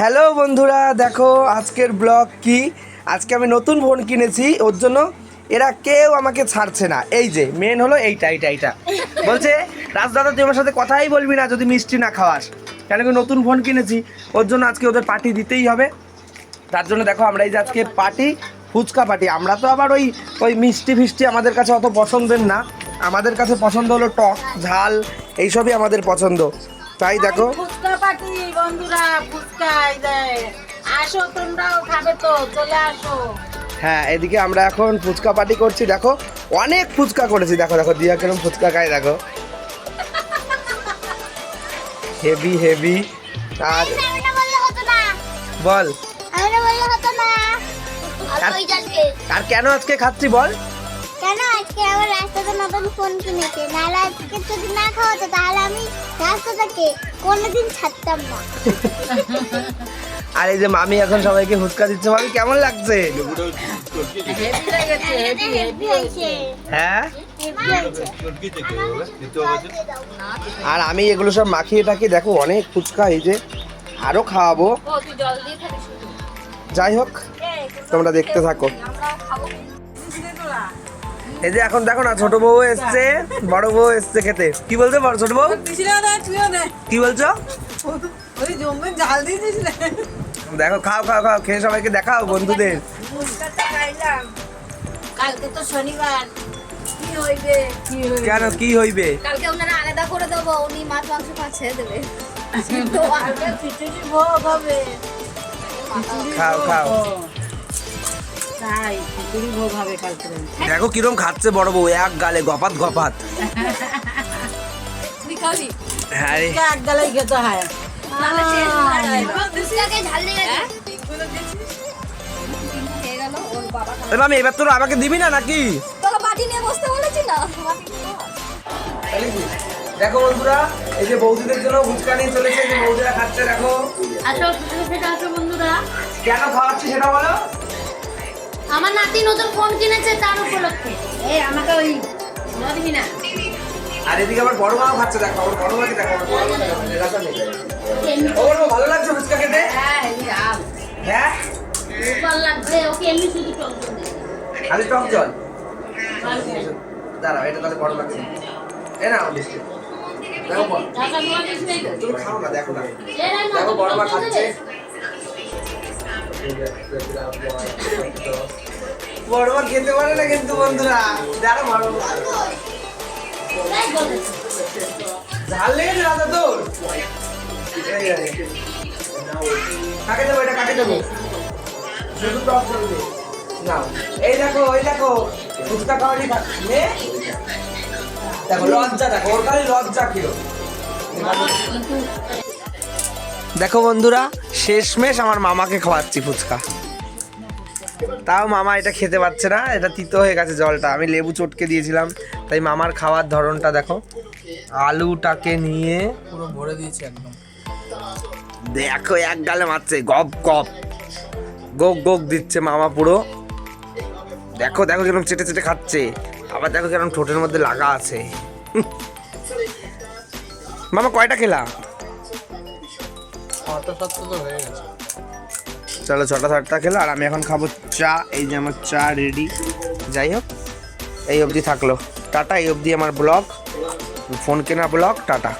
Hello বন্ধুরা, দেখো আজকের ব্লগ কি। আজকে আমি নতুন ফোন কিনেছি, ওর জন্য এরা কেউ আমাকে ছাড়ছে না। এই যে মেন হলো এইটা বলছে রাজদাদা তুই আমার সাথে কথাই বলবি না যদি মিষ্টি না খাওয়াস, কেন কি নতুন ফোন কিনেছি, ওর জন্য আজকে ওদের পার্টি দিতেই হবে। তার জন্য দেখো আমরা এই যে আজকে পার্টি, ফুচকা পার্টি। আমরা তো আবার ওই মিষ্টি ফিষ্টি আমাদের কাছে অত পছন্দের না, আমাদের কাছে পছন্দ হলো টক ঝাল, এইসবই আমাদের পছন্দ। তাই দেখো ফুচকা পার্টি বন্ধুরা, ফুচকা আসো, তোমরাও খাবে তো চলে আসো। হ্যাঁ, এদিকে আমরা এখন ফুচকা পার্টি করছি। দেখো অনেক ফুচকা করেছি, দেখো দেখো দিয়া কিরম ফুচকা খায়, দেখো হেভি হেভি। আর বল আর কেন আজকে খাচ্ছি বল? কেন আজকে আমার রাস্তাতে নতুন ফোন কিনেছে, নাহলে আজকে যদি না খাওয়াতো তাহলে আমি রাস্তাটাকে কোনোদিন ছাড়তাম না। আর এই যে মামি এখন সবাইকে ফুচকা দিচ্ছে, মামি কেমন লাগছে? হেভি লাগছে, হেভি হয়েছে। হ্যাঁ, হেভি হয়েছে। আর আমি এগুলো সব মাখিয়ে টাকি, দেখো অনেক ফুচকা, এই যে আরো খাওয়াবো। যাই হোক তোমরা দেখতে থাকো। এই যে এখন দেখো না, ছোট বউ এসছে, বড় বউ এসছে খেতে। কি বলছো বড় ছোট বউ? কি বলছো? দেখো খাও খাও খাও, খেয়ে সবাইকে দেখাও বন্ধুদের। কালকে তো শনিবার, কি হইবে? কেন কি হইবে? কালকে ওনারা আলাদা করে দেবো, উনি মাছ মাংস ছেড়ে দেবে। কালকে খিচুড়ি ভোগ হবে। খাও খাও। তাই খিচুড়ি ভোগ হবে কালকে। দেখো কিরম খাচ্ছে বড় বউ, এক গালে গপাত গপাত। তুই খাবি? হ্যাঁ রে, এক গালাই খেতে হয়। নাহলে শেষ হয়ে যাবে। ফুচকাকে ঝাল দিয়ে গেছে। খেয়ে গেল ওর বাবা। এ মামি এবার তোরা আমাকে দিবি না নাকি? তোকে বাটি নিয়ে বসতে বলেছি না? বাটি নিয়ে বস। দেখো বন্ধুরা, এই যে বৌদিদের জন্য ফুচকা নিয়ে চলেছে, এই যে বৌদিরা খাচ্ছে, দেখো আসো খেতে আসো বন্ধুরা। কেন খাওয়াচ্ছি সেটা বলো। আমার নাতি নতুন ফোন কিনেছে তার উপলক্ষে। এই আমাকে ওই দিবি না। আর এদিকে আমার বড় মাও খাচ্ছে, দেখো আমার বড় মাকে দেখো, আমার বড় মা দেখো, রাজা নেই। ও বড় মা, ভালো লাগছে ফুচকা খেতে? হ্যাঁ এই আম হ্যাঁ, ভালো লাগছে। ওকে এমনি শুধু টক দে। খালি টক জল। দাঁড়াও, এটা তাহলে বড় লাগছে। এ না বিস্কুট দেখো, দাদা মোয়া দিস নাই তো? তুমি খাও না, দেখো না, এই না দেখো বড় মা খাচ্ছে। বড় মা খেতে পারে না কিন্তু বন্ধুরা, যারা বড় মা ঝাল লেগেছে দাদা তোর। কাকে দেবো, এটা কাকে দেবো? শুধু টক জল দে। নাও, এই দেখো ফুচকা খাওয়ানি খাচ্ছে, দেখো লজ্জা, দেখো ওর খালি লজ্জা কিরো। দেখো বন্ধুরা, শেষমেশ আমার মামাকে খাওয়াচ্ছি ফুচকা, তাও মামা এটা খেতে পারছে না, এটা তিতো হয়ে গেছে জলটা। আমি লেবু চটকে দিয়েছিলাম, তাই মামার খাওয়ার ধরনটা দেখো। আলুটাকে নিয়ে পুরো ভরে দিয়েছে একদম। দেখো এক গালে মারছে, গপ গপ গোক গোক দিচ্ছে মামা পুরো। দেখো দেখো কিরকম চেটে চেটে খাচ্ছে, আবার দেখো কিরকম ঠোঁটের মধ্যে লাগা আছে। মামা কয়টা খেলা? 6টা 7টা তো হয়ে গেছে। চলো 6টা 7টা খেলো, আর আমি এখন খাবো চা। এই যে আমার চা রেডি। যাই হোক এই অবধি থাকলো, টাটা। এই অবধি আমার ব্লগ, ফোন কেনা ব্লগ, টাটা।